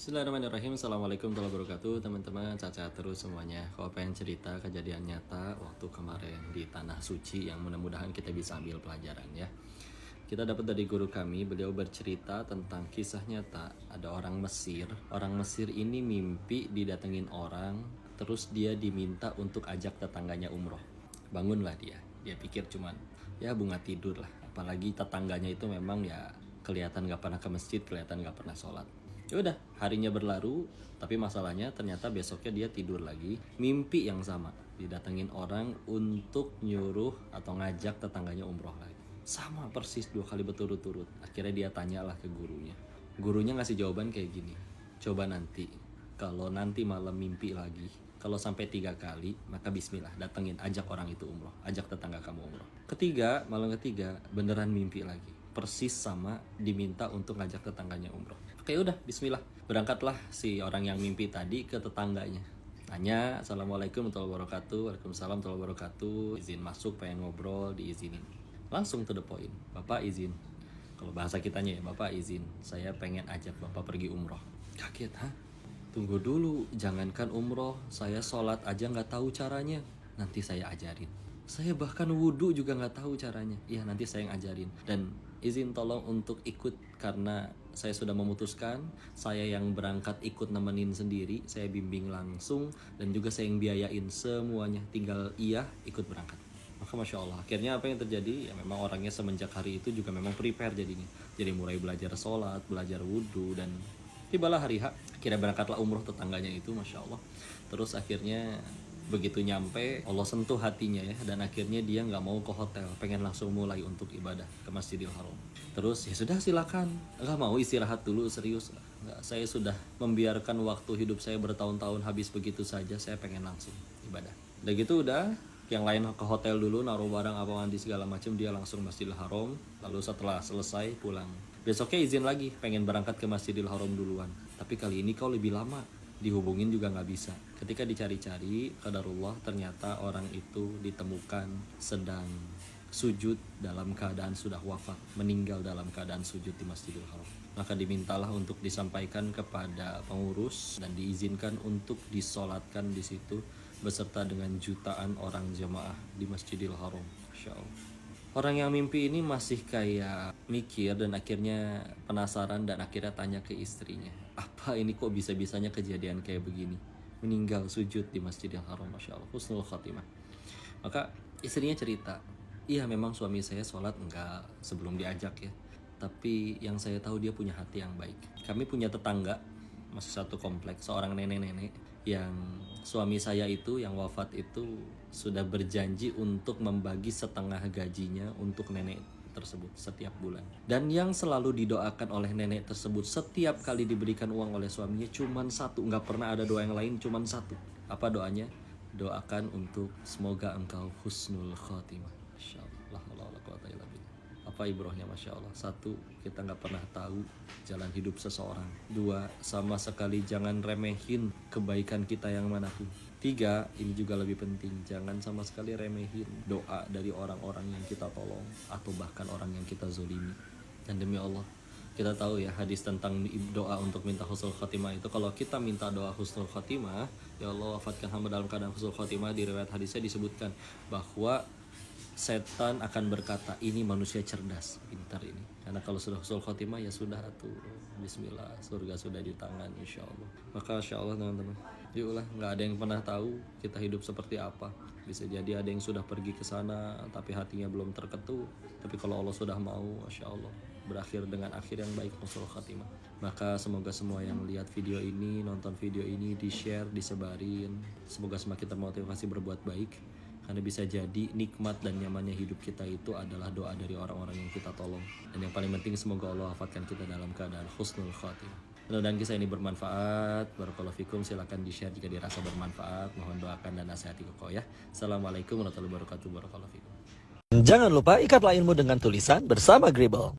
Bismillahirrahmanirrahim. Assalamualaikum warahmatullahi wabarakatuh. Teman-teman, cacat terus semuanya. Kalau pengen cerita kejadian nyata waktu kemarin di Tanah Suci yang mudah-mudahan kita bisa ambil pelajaran ya. Kita dapat dari guru kami, beliau bercerita tentang kisah nyata. Ada orang Mesir. Orang Mesir ini mimpi didatengin orang, terus dia diminta untuk ajak tetangganya umroh. Bangunlah dia. Dia pikir cuman ya bunga tidur lah. Apalagi tetangganya itu memang ya kelihatan gak pernah ke masjid, kelihatan gak pernah sholat. Ya udah, harinya berlalu, tapi masalahnya ternyata besoknya dia tidur lagi, mimpi yang sama, didatengin orang untuk nyuruh atau ngajak tetangganya umroh lagi. Sama persis 2 kali berturut-turut. Akhirnya dia tanyalah ke gurunya. Gurunya ngasih jawaban kayak gini. Coba nanti, kalau nanti malam mimpi lagi, kalau sampai 3 kali, maka bismillah, datengin, ajak orang itu umroh, ajak tetangga kamu umroh. Malam ketiga, beneran mimpi lagi. Persis sama, diminta untuk ngajak tetangganya umroh. Oke udah, bismillah. Berangkatlah si orang yang mimpi tadi ke tetangganya. Tanya, Assalamualaikum warahmatullahi wabarakatuh. Waalaikumsalam warahmatullahi wabarakatuh. Izin masuk, pengen ngobrol, diizinin. Langsung to the point. Bapak izin. Kalau bahasa kitanya ya, Bapak izin. Saya pengen ajak Bapak pergi umroh. Kaget, hah? Tunggu dulu, jangankan umroh, saya sholat aja nggak tahu caranya. Nanti saya ajarin. Saya bahkan wudhu juga nggak tahu caranya. Iya, nanti saya yang ajarin. Dan izin tolong untuk ikut karena saya sudah memutuskan. Saya yang berangkat ikut nemenin sendiri. Saya bimbing langsung dan juga saya yang biayain semuanya. Tinggal iya ikut berangkat. Maka Masya Allah, akhirnya apa yang terjadi? Ya memang orangnya semenjak hari itu juga memang prepare jadinya. Jadi mulai belajar sholat, belajar wudhu, dan tibalah hari H. Akhirnya berangkatlah umroh tetangganya itu, Masya Allah. Terus akhirnya begitu nyampe, Allah sentuh hatinya ya. Dan akhirnya dia gak mau ke hotel, pengen langsung mulai untuk ibadah ke Masjidil Haram. Terus ya sudah silakan, gak mau istirahat dulu, serius. Nggak, saya sudah membiarkan waktu hidup saya bertahun-tahun habis begitu saja. Saya pengen langsung ibadah. Udah gitu udah, yang lain ke hotel dulu, naruh barang apa mandi segala macam, dia langsung Masjidil Haram. Lalu setelah selesai pulang. Besoknya izin lagi, pengen berangkat ke Masjidil Haram duluan. Tapi kali ini kau lebih lama, dihubungin juga nggak bisa. Ketika dicari-cari, qadarullah ternyata orang itu ditemukan sedang sujud dalam keadaan sudah wafat, meninggal dalam keadaan sujud di Masjidil Haram. Maka dimintalah untuk disampaikan kepada pengurus dan diizinkan untuk disolatkan di situ beserta dengan jutaan orang jemaah di Masjidil Haram. Masya Allah. Orang yang mimpi ini masih kayak mikir dan akhirnya penasaran dan akhirnya tanya ke istrinya, apa ini kok bisa-bisanya kejadian kayak begini? Meninggal sujud di Masjidil Haram, Masya Allah, husnul khotimah. Maka istrinya cerita, iya memang suami saya sholat enggak sebelum diajak ya, tapi yang saya tahu dia punya hati yang baik. Kami punya tetangga, masih satu kompleks, seorang nenek-nenek yang suami saya itu yang wafat itu sudah berjanji untuk membagi setengah gajinya untuk nenek tersebut setiap bulan. Dan yang selalu didoakan oleh nenek tersebut setiap kali diberikan uang oleh suaminya cuman satu, nggak pernah ada doa yang lain, cuman satu. Apa doanya? Doakan untuk semoga engkau husnul khotimah. Masya Allah, apa ibrohnya, Masya Allah. 1, kita nggak pernah tahu jalan hidup seseorang. 2, sama sekali jangan remehin kebaikan kita yang manapun. 3, ini juga lebih penting, jangan sama sekali remehin doa dari orang-orang yang kita tolong atau bahkan orang yang kita zolimi. Dan demi Allah, kita tahu ya hadis tentang doa untuk minta husnul khotimah itu, kalau kita minta doa husnul khotimah, ya Allah wafatkan hamba dalam keadaan husnul khotimah, di riwayat hadisnya disebutkan bahwa setan akan berkata, ini manusia cerdas, pintar ini. Karena kalau sudah husnul khotimah ya sudah tuh, bismillah, surga sudah di tangan insya Allah. Maka insya Allah teman-teman, yuklah, nggak ada yang pernah tahu kita hidup seperti apa. Bisa jadi ada yang sudah pergi ke sana tapi hatinya belum terketuk. Tapi kalau Allah sudah mau, masya Allah, berakhir dengan akhir yang baik, husnul khotimah. Maka semoga semua yang lihat video ini, nonton video ini, di-share, disebarin. Semoga semakin termotivasi berbuat baik. Karena bisa jadi nikmat dan nyamannya hidup kita itu adalah doa dari orang-orang yang kita tolong. Dan yang paling penting, semoga Allah wafatkan kita dalam keadaan husnul khotimah. Mudah-mudahan kisah ini bermanfaat. Barakallahu fikum. Silakan di-share jika dirasa bermanfaat. Mohon doakan dan nasihati kokoh ya. Assalamualaikum warahmatullahi wabarakatuh. Barakallahu fikum. Jangan lupa ikatlah ilmu dengan tulisan bersama Gribble.